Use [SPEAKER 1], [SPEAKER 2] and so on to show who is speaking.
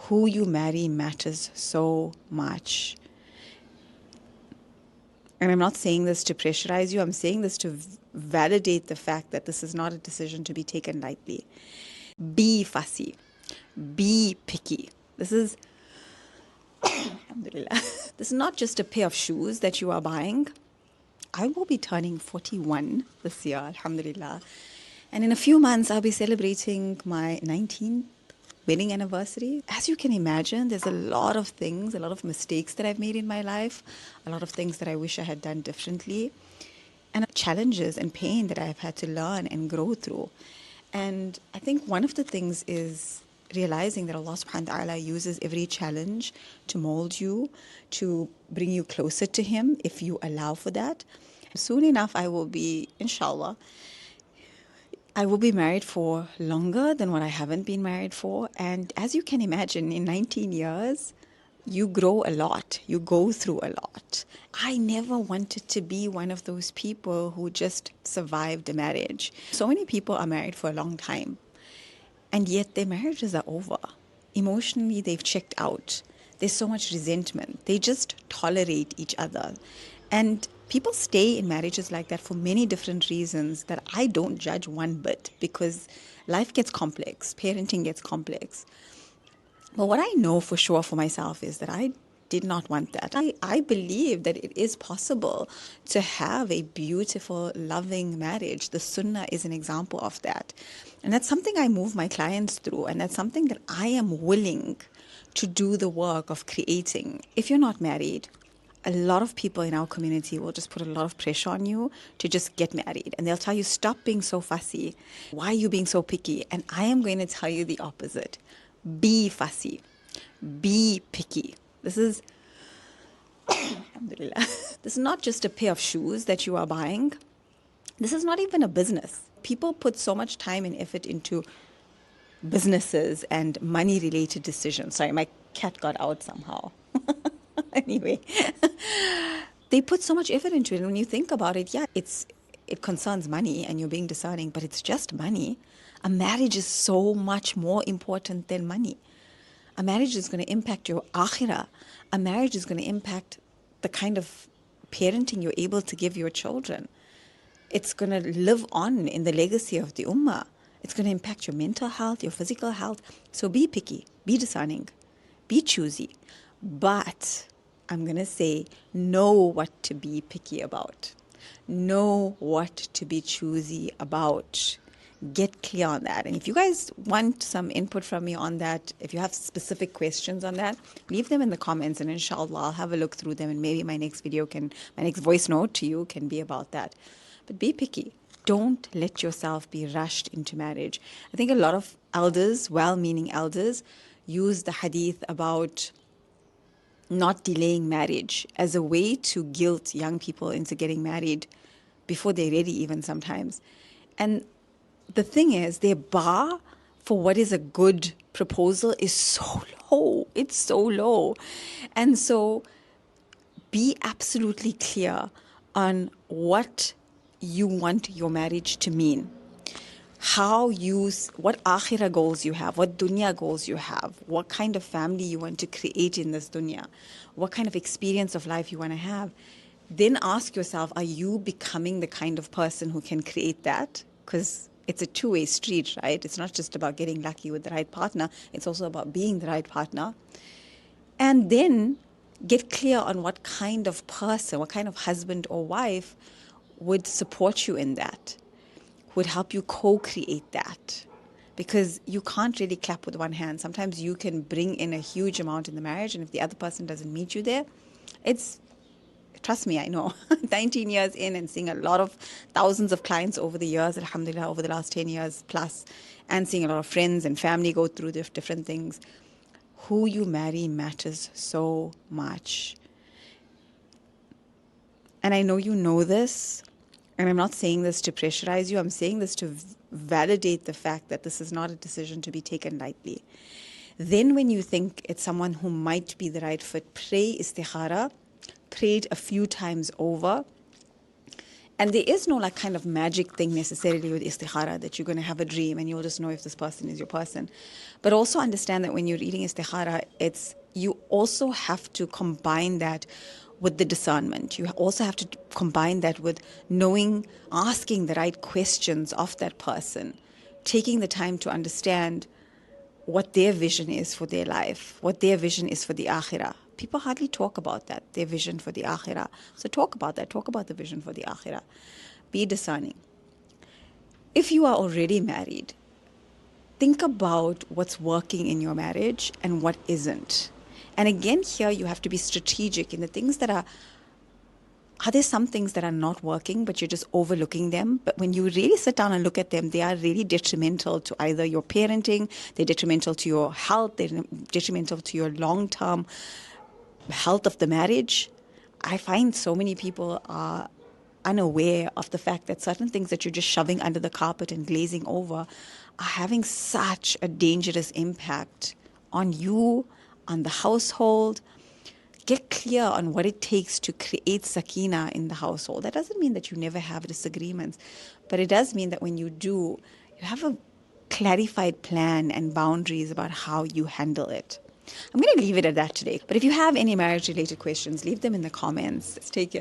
[SPEAKER 1] who you marry matters so much. And I'm not saying this to pressurize you. I'm saying this to validate the fact that this is not a decision to be taken lightly. Be fussy. Be picky. This is, alhamdulillah, this is not just a pair of shoes that you are buying. I will be turning 41 this year, alhamdulillah. And in a few months, I'll be celebrating my 19th wedding anniversary. As you can imagine, there's a lot of things, a lot of mistakes that I've made in my life, a lot of things that I wish I had done differently, and challenges and pain that I've had to learn and grow through. And I think one of the things is realizing that Allah subhanahu wa ta'ala uses every challenge to mold you, to bring you closer to Him if you allow for that. Soon enough, I will be, inshallah, I will be married for longer than what I haven't been married for. And as you can imagine, in 19 years, you grow a lot. You go through a lot. I never wanted to be one of those people who just survived a marriage. So many people are married for a long time, and yet their marriages are over. Emotionally, they've checked out. There's so much resentment. They just tolerate each other. And people stay in marriages like that for many different reasons that I don't judge one bit, because life gets complex, parenting gets complex. But what I know for sure for myself is that I did not want that. I believe that it is possible to have a beautiful, loving marriage. The Sunnah is an example of that. And that's something I move my clients through, and that's something that I am willing to do the work of creating. If you're not married, a lot of people in our community will just put a lot of pressure on you to just get married. And they'll tell you, stop being so fussy. Why are you being so picky? And I am going to tell you the opposite. Be fussy. Be picky. This is, alhamdulillah, this is not just a pair of shoes that you are buying. This is not even a business. People put so much time and effort into businesses and money-related decisions. Sorry, my cat got out somehow. Anyway, they put so much effort into it. And when you think about it, yeah, it concerns money and you're being discerning, but it's just money. A marriage is so much more important than money. A marriage is going to impact your akhirah. A marriage is going to impact the kind of parenting you're able to give your children. It's going to live on in the legacy of the ummah. It's going to impact your mental health, your physical health. So be picky, be discerning, be choosy. But I'm going to say, know what to be picky about. Know what to be choosy about. Get clear on that. And if you guys want some input from me on that, if you have specific questions on that, leave them in the comments, and inshallah I'll have a look through them, and maybe my next voice note to you can be about that. But be picky. Don't let yourself be rushed into marriage. I think a lot of elders, well-meaning elders, use the hadith about not delaying marriage as a way to guilt young people into getting married before they're ready, even sometimes. And the thing is, their bar for what is a good proposal is so low. It's so low. And so be absolutely clear on what you want your marriage to mean. What akhirah goals you have, what dunya goals you have, what kind of family you want to create in this dunya, what kind of experience of life you want to have. Then ask yourself, are you becoming the kind of person who can create that? Because it's a two-way street, right? It's not just about getting lucky with the right partner. It's also about being the right partner. And then get clear on what kind of person, what kind of husband or wife would support you in that, would help you co-create that. Because you can't really clap with one hand. Sometimes you can bring in a huge amount in the marriage, and if the other person doesn't meet you there, trust me, I know, 19 years in and seeing a lot of thousands of clients over the years, alhamdulillah, over the last 10 years plus, and seeing a lot of friends and family go through different things. Who you marry matters so much. And I know you know this, and I'm not saying this to pressurize you. I'm saying this to validate the fact that this is not a decision to be taken lightly. Then when you think it's someone who might be the right fit, pray istikhara, pray it a few times over, And there is no like kind of magic thing necessarily with istikhara that you're going to have a dream and you'll just know if this person is your person. But also understand that when you're reading istikhara, you also have to combine that with the discernment. You also have to combine that with knowing, asking the right questions of that person, taking the time to understand what their vision is for their life, what their vision is for the akhirah. People hardly talk about that, their vision for the akhirah. So talk about that. Talk about the vision for the akhirah. Be discerning. If you are already married, think about what's working in your marriage and what isn't. And again, here you have to be strategic in the things that are there some things that are not working, but you're just overlooking them? But when you really sit down and look at them, they are really detrimental to either your parenting, they're detrimental to your health, they're detrimental to your long-term health of the marriage. I find so many people are unaware of the fact that certain things that you're just shoving under the carpet and glazing over are having such a dangerous impact on you, on the household. Get clear on what it takes to create sakina in the household. That doesn't mean that you never have disagreements, but it does mean that when you do, you have a clarified plan and boundaries about how you handle it. I'm going to leave it at that today. But if you have any marriage-related questions, leave them in the comments. Take care.